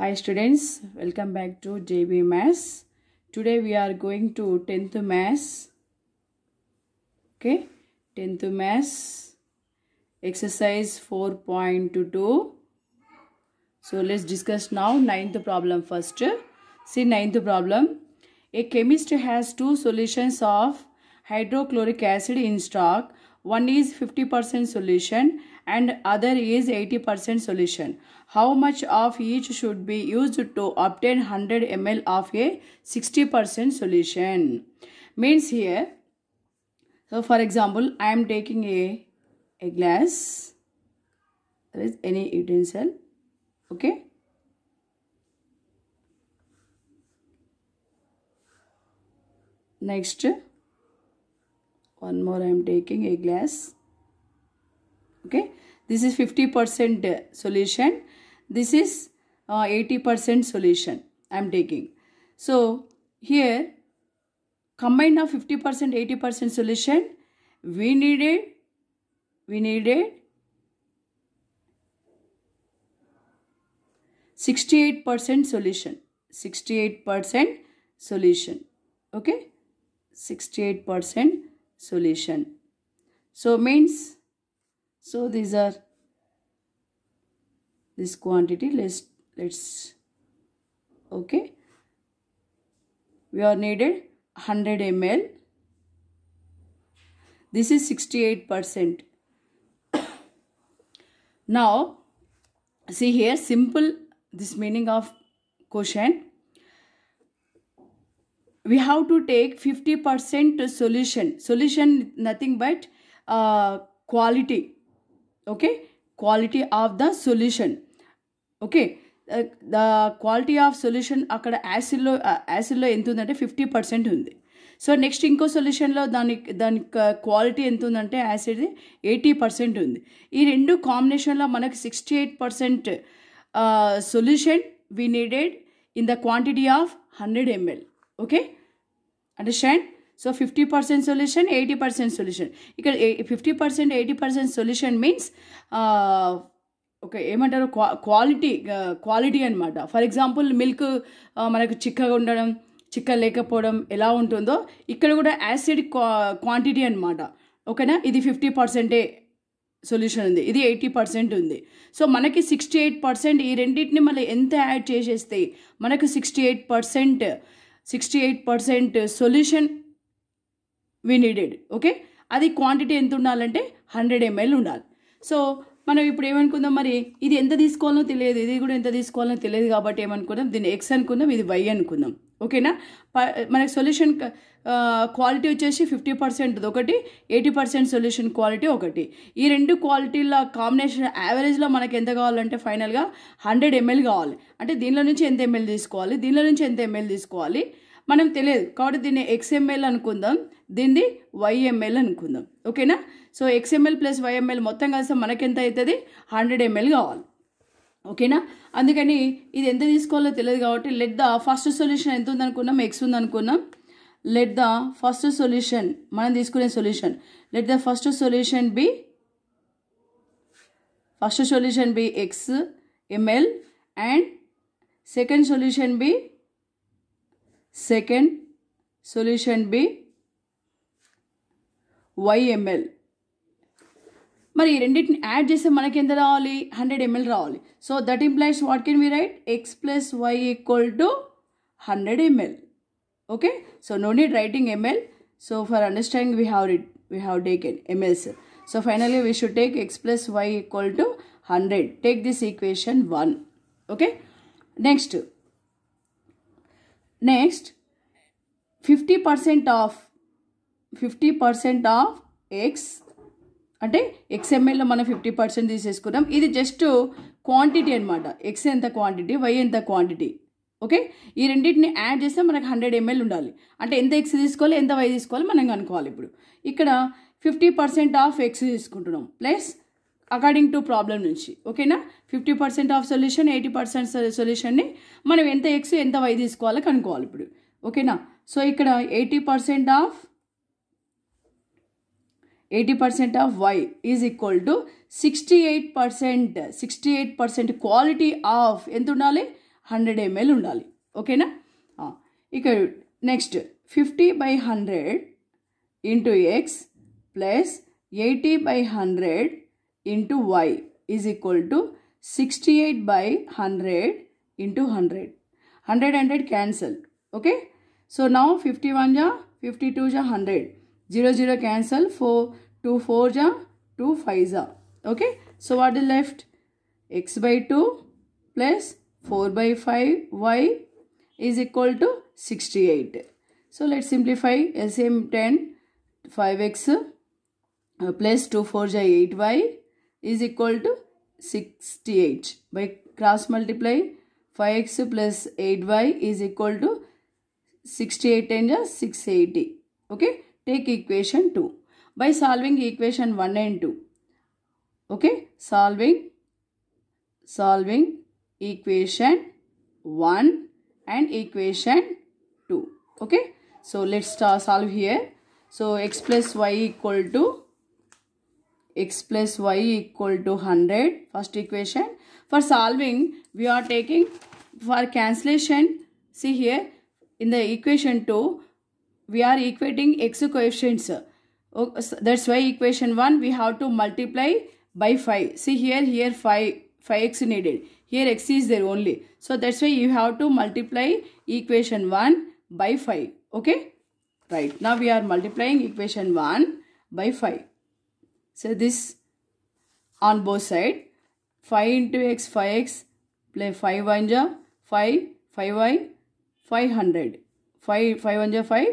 Hi students, welcome back to JB Maths. Today we are going to 10th Maths. Okay, 10th Maths exercise 4.2. So let's discuss now 9th problem first. See 9th problem. A chemist has two solutions of hydrochloric acid in stock. One is 50% solution and other is 80% solution. How much of each should be used to obtain 100 ml of a 60% solution? Means here, so for example, I am taking a glass. There is any utensil. Okay. Next, one more I am taking a glass. Okay. This is 50% solution. This is 80% solution I am taking. So here combined of 50% 80% solution we needed 68% solution. 68% solution. Okay, 68% solution. So means, so these are this quantity. Let's okay, we are needed 100 ml. This is 68%. Now see here, simple this meaning of question. We have to take 50% solution. Solution nothing but quality. Okay, quality of the solution. Okay, the quality of solution akkada acid lo entu undante 50% undi. So next inko solution lo dani quality entu undante acid 80% undi. Ee rendu combination lo manaku 68% solution we needed in the quantity of 100 ml. Okay, understand? So 50% solution, 80% solution. Here 50% 80% solution means okay, ఏమంటారు quality అన్నమాట. For example milk మనకు చిక్కగా ఉండడం, చిక్క లేకపోవడం ఎలా ఉంటుందో ఇక్కడ కూడా యాసిడ్ క్వాంటిటీ అన్నమాట. ఓకేనా, ఇది 50% సొల్యూషన్ ఉంది, ఇది 80% ఉంది. సో మనకి 68% ఈ రెండింటిని మళ్ళీ ఎంత యాడ్ చేసేస్తే మనకు 68% సొల్యూషన్ వి నీడెడ్. ఓకే, అది క్వాంటిటీ ఎంత ఉండాలంటే 100 ml ఉండాలి. సో మనం ఇప్పుడు ఏమనుకుందాం, మరి ఇది ఎంత తీసుకోవాలో తెలియదు, ఇది కూడా ఎంత తీసుకోవాలో తెలియదు కాబట్టి ఏమనుకుందాం, దీన్ని ఎక్స్ అనుకుందాం, ఇది వై అనుకుందాం. ఓకేనా, మనకి సొల్యూషన్ క్వాలిటీ వచ్చేసి 50% ఒకటి, 80% సొల్యూషన్ క్వాలిటీ ఒకటి. ఈ రెండు క్వాలిటీల కాంబినేషన్ యావరేజ్లో మనకి ఎంత కావాలంటే ఫైనల్గా 100 ml కావాలి. అంటే దీనిలో నుంచి ఎంత ml తీసుకోవాలి, దీనిలో నుంచి ఎంత ml తీసుకోవాలి మనం తెలియదు కాబట్టి దీన్ని XML అనుకుందాం, దీన్ని YML అనుకుందాం. ఓకేనా, సో XML ప్లస్ YML మొత్తం కలిసి మనకి ఎంత అవుతుంది, 100 ml కావాలి. ఓకేనా, అందుకని ఇది ఎంత తీసుకోవాలో తెలియదు కాబట్టి లెట్ ద ఫస్ట్ సొల్యూషన్ ఎంత ఉందనుకున్నాం, ఎక్స్ ఉందనుకున్నాం. లెట్ ద ఫస్ట్ సొల్యూషన్ మనం తీసుకునే solution, let the first solution be XML and second solution be YML. మరి ఈ రెండింటిని యాడ్ చేస్తే మనకి ఎంత రావాలి, 100 ml రావాలి. So that implies what can we write, X plus Y equal to 100 ml. Okay, so no need writing ml. So for understanding we have taken mls. So finally we should take X plus Y equal to 100. Take this equation 1. Okay, next 50% of X అంటే XMLలో మనం 50% తీసేసుకున్నాం. ఇది just quantity అనమాట. X ఎంత quantity, Y ఎంత quantity. Okay, ఈ రెండింటిని add చేస్తే మనకు 100 ml ఉండాలి. అంటే ఎంత X తీసుకోవాలి, ఎంత Y తీసుకోవాలి మనం కనుక్కోవాలి. ఇప్పుడు ఇక్కడ 50% ఆఫ్ X తీసుకుంటున్నాం ప్లస్ అకార్డింగ్ టు ప్రాబ్లం నుంచి. ఓకేనా, 50% ఆఫ్ సొల్యూషన్, 80% సొల్యూషన్ని మనం ఎంత X ఎంత Y తీసుకోవాలో కనుక్కోవాలి ఇప్పుడు. ఓకేనా, సో ఇక్కడ 80% of Y is equal to 68% quality of ఎంత ఉండాలి, 100 ml ఉండాలి. ఓకేనా? ఇక next 50/100 into x plus 80/100 into y is equal to 68/100 into 100. 100 cancel. Okay? So now 51 ja 52 ja 100. 0 0 cancel. 4 2 4 ja 2 5 ja. Okay? So what is left? x/2 plus 4/5 y is equal to 68. So let's simplify. LCM 10. 5x plus 2 4 ja 8y is equal to 68. By cross multiply, 5x plus 8y is equal to 68 10 ja 680. Okay? Take equation 2. By solving equation 1 and 2. Okay? Solving equation 1 and equation 2. Okay? So let's start solve here. So x plus y equal to 100. First equation. For solving, we are taking for cancellation. See here in the equation 2, we are equating x coefficients. That's why equation 1 we have to multiply by 5. See here 5x needed. Here x is there only. So that's why you have to multiply equation 1 by 5. Okay? Right. Now we are multiplying equation 1 by 5. So this on both sides. 5 into x 5x plus 5 1 ja 5 5y 500. 5 1 ja 5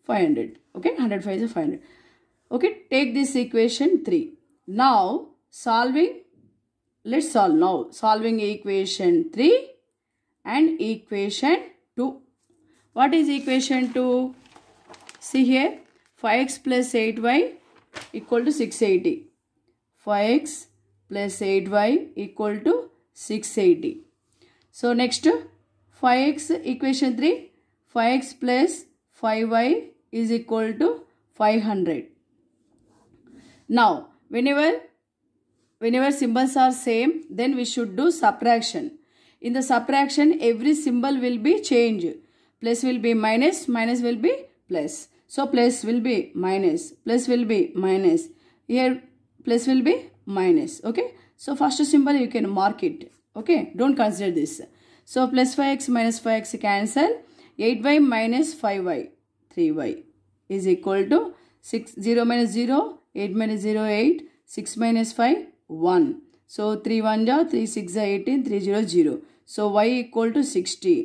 500. Okay? 100 5 is 500. Okay? Take this equation 3. Now solving. Let's solve now. Solving equation 3 and equation 2. What is equation 2? See here. 5x plus 8y equal to 680. 5x plus 8y equal to 680. So next 5x equation 3. 5x plus 5y is equal to 500. Now whenever symbols are same, then we should do subtraction. In the subtraction, every symbol will be changed. Plus will be minus, minus will be plus. So plus will be minus, plus will be minus. Here plus will be minus. Okay? So first symbol you can mark it. Okay? Don't consider this. So plus 5x minus 5x cancel. 8y minus 5y 3y is equal to 6 0 minus 0, 8 minus 0 8, 6 minus 5 1. So 3 1 ja 3 6 ja 18, 3 0 0. So y equal to 60.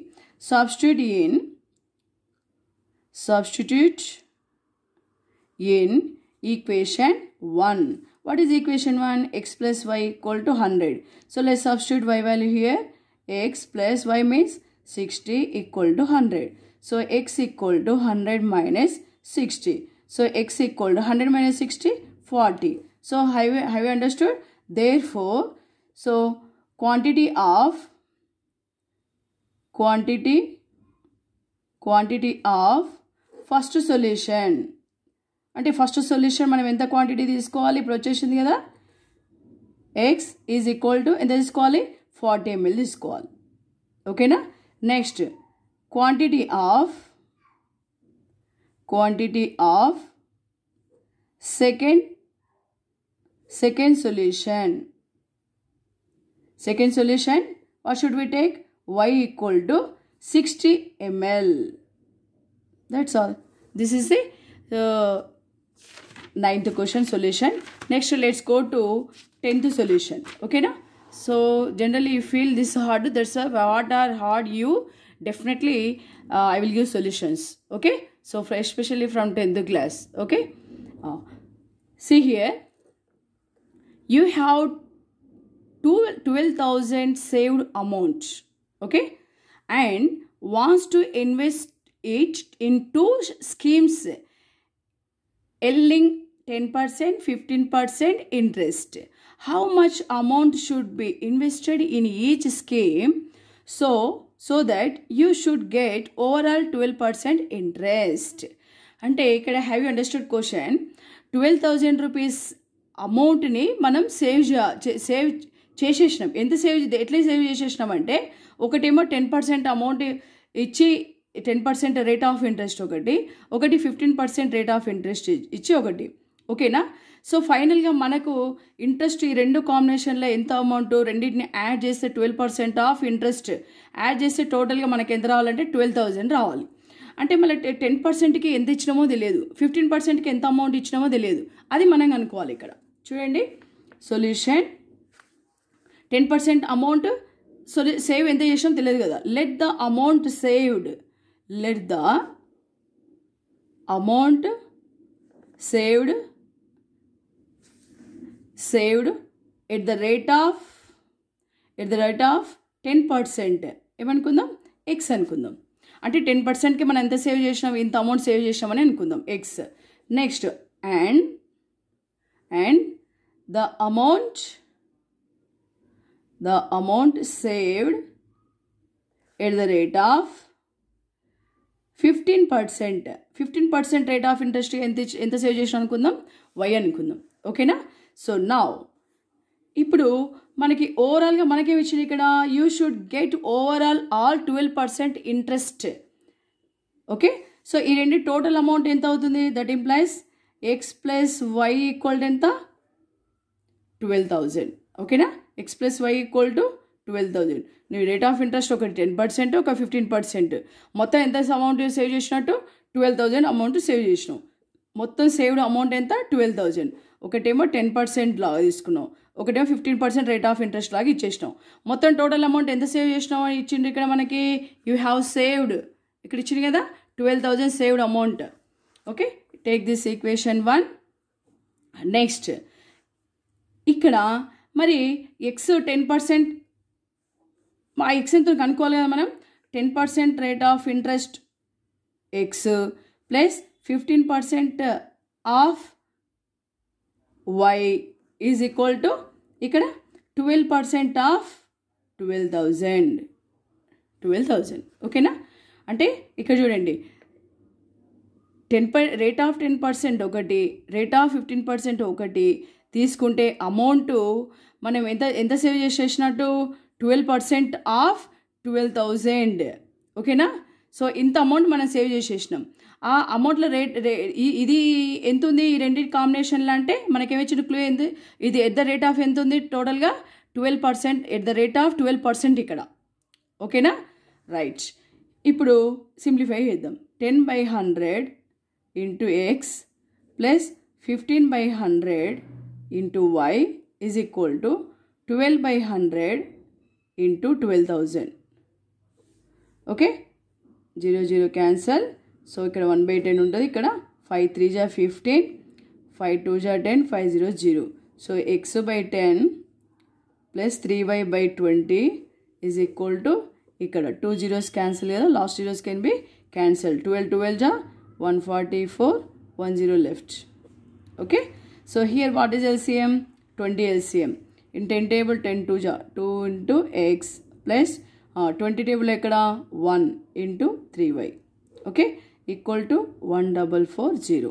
Substitute in equation 1. What is equation 1? X plus y equal to 100. So let's substitute y value here. X plus y means 60 equal to 100. So x equal to 100 minus 60. So x equal to 100 minus 60, 40. So have you understood? Therefore, so quantity of first solution అంటే first solution మనం ఎంత quantity తీసుకోవాలి? ఇప్పుడు వచ్చేసింది కదా, X is equal to ఎంత తీసుకోవాలి? 40 ml తీసుకోవాలి. ఓకేనా? Next quantity of second solution what should we take? Y equal to 60 ml. That's all. This is the 9th question solution. Next let's go to 10th solution. Okay na? So generally you feel this hard, that's what are hard, you definitely I will give solutions. Okay? So especially from 10th class. Okay? See here, you have 12,000 saved amount, okay, and wants to invest it in 2 schemes yielding 10%, 15% interest. How much amount should be invested in each scheme so that you should get overall 12% interest? అంటే ఇక్కడ have you understood question? 12,000 rupees అమౌంట్ని మనం save చేసేసినాం. ఎంత ఎట్లా save చేసేసినామంటే ఒకటేమో 10% amount ఇచ్చి 10% rate of interest ఒకటి 15% rate of interest ఇచ్చి ఒకటి. ఓకేనా? సో ఫైనల్గా మనకు ఇంట్రెస్ట్ ఈ రెండు కాంబినేషన్లో ఎంత అమౌంట్ రెండింటిని యాడ్ చేస్తే 12% ఆఫ్ ఇంట్రెస్ట్ యాడ్ చేస్తే టోటల్గా మనకి ఎంత రావాలంటే 12,000 రావాలి. అంటే మళ్ళీ 10%కి ఎంత ఇచ్చినామో తెలియదు, 15%కి ఎంత అమౌంట్ ఇచ్చినామో తెలియదు, అది మనం కనుక్కోవాలి. ఇక్కడ చూడండి సొల్యూషన్ 10% అమౌంట్ సేవ్ ఎంత చేసినామో తెలియదు కదా. Let the amount saved at the rate of 10%. ఏమనుకుందాం? ఎక్స్ అనుకుందాం. అంటే 10%కి మనం ఎంత సేవ్ చేసినాం, ఇంత అమౌంట్ సేవ్ చేసినామని అనుకుందాం, X. Next and the amount saved at the rate of 15% rate of interest ఎంత సేవ్ చేసినా అనుకుందాం, వై అనుకుందాం. ఓకేనా? సో నౌ ఇప్పుడు మనకి ఓవరాల్గా మనకేమి ఇచ్చింది ఇక్కడ, you should get overall all 12% interest. Okay, so ఈ రెండు టోటల్ అమౌంట్ ఎంత అవుతుంది? That implies x plus y equal to ఎంత? 12,000. ఓకేనా? X plus y equal to 12,000. నువ్వు రేట్ ఆఫ్ ఇంట్రెస్ట్ ఒకటి 10%, ఒక 15%, మొత్తం ఎంత అమౌంట్ సేవ్ చేసినట్టు 12,000 అమౌంట్ సేవ్ చేసినావు. మొత్తం సేవ్డ్ అమౌంట్ ఎంత? 12,000. ఒకటేమో 10% లాగా తీసుకున్నావు, ఒకటేమో 15% రేట్ ఆఫ్ ఇంట్రెస్ట్ లాగా ఇచ్చేసినావు. మొత్తం టోటల్ అమౌంట్ ఎంత సేవ్ చేసినావు అని ఇచ్చిండు ఇక్కడ మనకి. యూ హ్యావ్ సేవ్డ్, ఇక్కడ ఇచ్చింది కదా 12,000 saved amount. Okay, take this equation 1. Next ఇక్కడ మరి ఎక్స్ 10%, మా ఎక్స్ ఎంతో కనుక్కోవాలి కదా మనం. 10% rate of interest x plus 15% of y is equal to ఇక్కడ 12% ఆఫ్ 12,000. ఓకేనా? అంటే ఇక్కడ చూడండి రేట్ ఆఫ్ 10% ఒకటి, రేట్ ఆఫ్ 15% ఒకటి తీసుకుంటే అమౌంట్ మనం ఎంత సేవ్ చేసేసినట్టు 12% ఆఫ్ 12,000. ఓకేనా? సో ఇంత అమౌంట్ మనం సేవ్ చేసేసినాం. ఆ అమౌంట్లో ఇది ఎంత ఉంది ఈ రెండింటి కాంబినేషన్లో అంటే మనకేమిచ్చిన క్లూ ఏంది? ఇది ఎట్ ద రేట్ ఆఫ్ ఎంత ఉంది టోటల్గా 12%, ఎట్ ద రేట్ ఆఫ్ 12% ఇక్కడ. ఓకేనా? రైట్. ఇప్పుడు సింప్లిఫై చేద్దాం. 10/100 into x plus 15/100 into y is equal to 12/100 into 12,000. Okay, 0 cancel. So ఇక్కడ 1/10 ఉంటుంది, ఇక్కడ 5 3 జా 15, 5 2 జా 10, 5 0 0. So x/10 plus 3y/20 is equal to ఇక్కడ 2 zeros క్యాన్సిల్ కదా, last zeros can be cancel. 12 జా 144, 1 0 left. Okay, so here what is LCM? 20 LCM. In 10 table 10 2 జా 2 into x plus 20 table ఎక్కడ 1 into 3y. Okay, equal to 1440.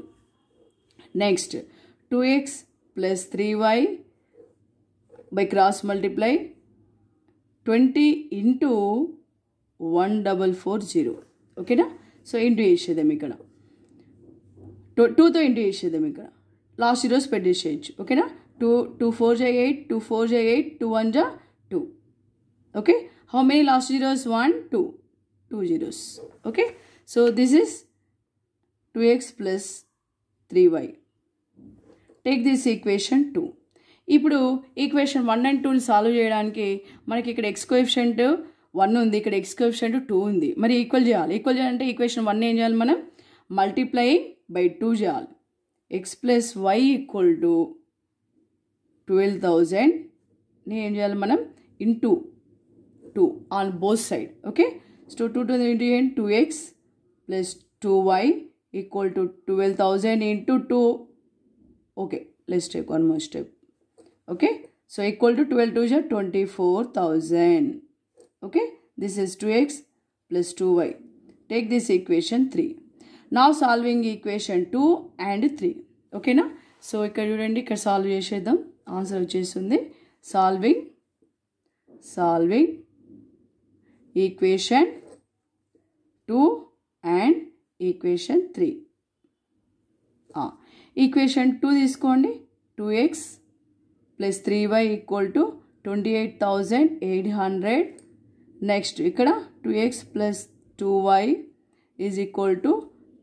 Next 2x plus 3y by cross multiply 20 into 1440. ఓకేనా? So into చేసేద్దాం ఇక్కడ, 2తో into చేసేద్దాం ఇక్కడ, last zeros పెట్టేసేయచ్చు. ఓకేనా? 2 4 జా 8, 2 4 జా 8, 2 1 జా 2. Okay, how many last zeros? 1 2 zeros. Okay, so this is 2x plus 3y. Take this equation 2. ఇప్పుడు ఈక్వేషన్ 1 and 2 సాల్వ్ చేయడానికి మనకి ఇక్కడ ఎక్స్ కోఎఫిషియంట్ 1 ఉంది, ఇక్కడ ఎక్స్ కోఎఫిషియంట్ 2 ఉంది. మరి ఈక్వల్ చేయాలి. ఈక్వల్ చేయాలంటే ఈక్వేషన్ 1 ఏం చేయాలి మనం? మల్టిప్లైయింగ్ బై 2 చేయాలి. X plus y equal to 12,000ని ఏం చేయాలి మనం? Into 2 on both side. Okay, so 2 to the into 2x plus 2y equal to 12,000 into 2. Okay, let's take one more step. Okay, so equal to 12 to 24,000. Okay, this is 2x plus 2y. Take this equation 3. Now solving equation 2 and 3. Okay na? So ఇక్కడ చూడండి, ఇక్కడ solve చేసేద్దాం. Answer వచ్చేస్తుంది. Solving solving equation 2 and equation 3. Equation 2 తీసుకోండి. 2x plus 3y equal to 28,800. Next ఇక్కడ 2x plus 2y is equal to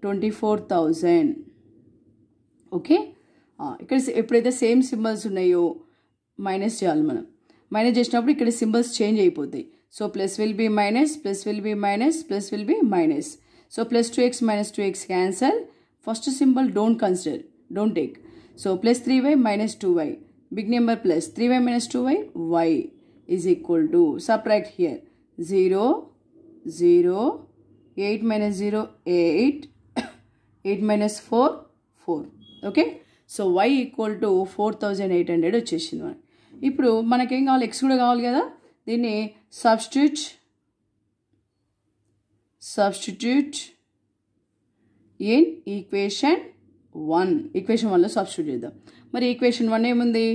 24,000. Okay, ఇక్కడ ఎప్పుడైతే same symbols ఉన్నాయో మైనస్ చేయాలి. మనం మైనస్ చేసినప్పుడు ఇక్కడ సింబల్స్ చేంజ్ అయిపోతాయి. So plus will be minus, plus will be minus, plus will be minus. So plus 2x minus 2x cancel. First symbol don't consider, don't take. So plus 3y minus 2y, big number plus 3y minus 2y, y is equal to, subtract here, 0, 0, 8 minus 0, 8, 8 minus 4, 4. Okay, so y equal to 4,800 వచ్చేసింది మనకి. ఇప్పుడు మనకేం కావాలి, x కూడా కావాలి కదా. దీన్ని substitute in equation 1. Equation 1లో సబ్స్టిట్యూట్ చేద్దాం. మరి ఈక్వేషన్ 1 ఏముంది,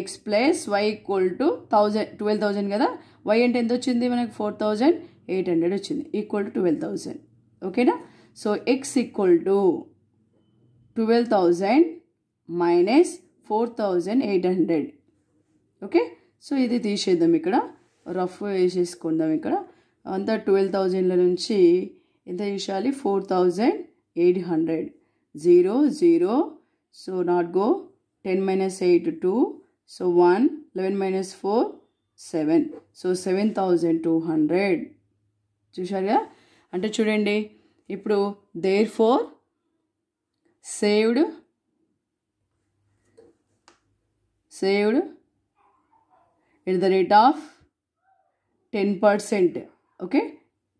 x plus y equal to 12,000 కదా. y అంటే ఎంత వచ్చింది మనకు, 4,800 వచ్చింది, ఈక్వల్ టు 12,000. ఓకేనా. So x equal to 12,000 minus 4,800. Okay, so ఇది తీసేద్దాం, ఇక్కడ రఫ్ వేసేసుకుందాం. ఇక్కడ అంతా 12,000ల నుంచి ఎంత తీసేయాలి, 4,800. 0, 0, so not go. 10 minus 8, 2, so 1, 11 minus 4, 7, so 7,200. చూశారు కదా. అంటే చూడండి, ఇప్పుడు therefore saved at the rate of 10%. Okay,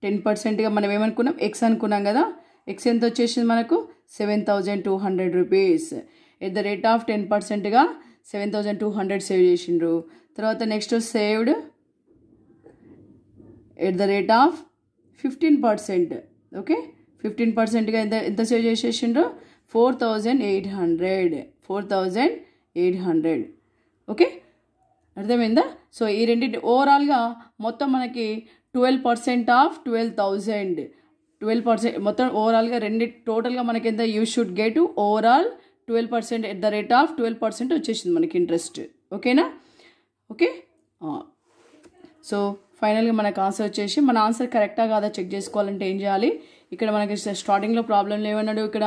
10%గా మనం ఏమనుకున్నాం, ఎక్స్ అనుకున్నాం కదా. ఎక్స్ ఎంత వచ్చేసింది మనకు, 7,200 rupees. At the rate of 10%గా 7,200 సేవ్ చేసిండ్రు. తర్వాత next saved at the rate of 15%. Okay, 15%గా ఎంత సేవ్ చేసేసిండ్రు, 4,800. ఓకే, అర్థమైందా. సో ఈ రెండింటి ఓవరాల్గా మొత్తం మనకి 12% ఆఫ్ 12,000. 12% మొత్తం ఓవరాల్గా టోటల్గా మనకి ఎంత, you should get overall 12% at the rate of 12% వచ్చేసింది మనకి ఇంట్రెస్ట్. ఓకేనా. ఓకే, సో ఫైనల్గా మనకు ఆన్సర్ వచ్చేసి, మన ఆన్సర్ కరెక్టా కాదా చెక్ చేసుకోవాలంటే ఏం చేయాలి, ఇక్కడ మనకి స్టార్టింగ్లో ప్రాబ్లం ఏమన్నాడు, ఇక్కడ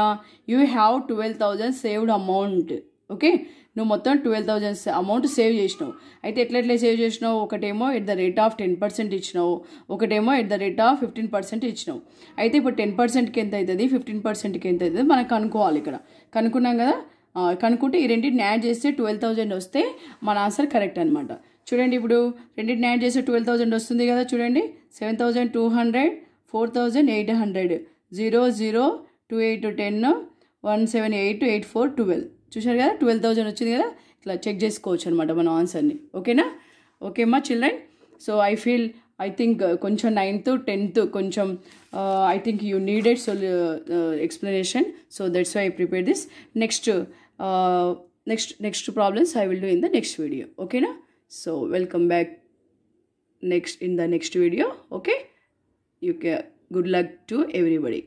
you have 12,000 saved amount. Okay, నువ్వు మొత్తం 12,000 అమౌంట్ సేవ్ చేసినావు. అయితే ఎట్లా సేవ్ చేసినావు, ఒకటేమో ఎట్ ద రేట్ ఆఫ్ 10% ఇచ్చినావు, ఒకటేమో ఎట్ ద రేట్ ఆఫ్ 15% ఇచ్చినావు. అయితే ఇప్పుడు 10%కి ఎంత అవుతుంది, 15%కి ఎంత అవుతుంది మనకు కనుక్కోవాలి. ఇక్కడ కనుక్కున్నాం కదా. కనుక్కుంటే ఈ రెండింటిని యాడ్ చేస్తే 12,000 వస్తే మన ఆన్సర్ కరెక్ట్ అనమాట. చూడండి, ఇప్పుడు రెండింటిని యాడ్ చేస్తే 12,000 వస్తుంది కదా. చూడండి, 7,200, 4,800, 0, 0, 2, 8, 10, 1, 7, 8, 8, 4, 12. చూశారు కదా, 12,000 వచ్చింది కదా. ఇట్లా చెక్ చేసుకోవచ్చు అనమాట మన ఆన్సర్ని. ఓకేనా. ఓకే మా చిల్డ్రన్. సో ఐ థింక్ కొంచెం 9th 10th కొంచెం I think you needed explanation. So that's why I prepared this. Next problems I will do in the next video. Okay na. So welcome back in the next video. Okay, good luck to everybody.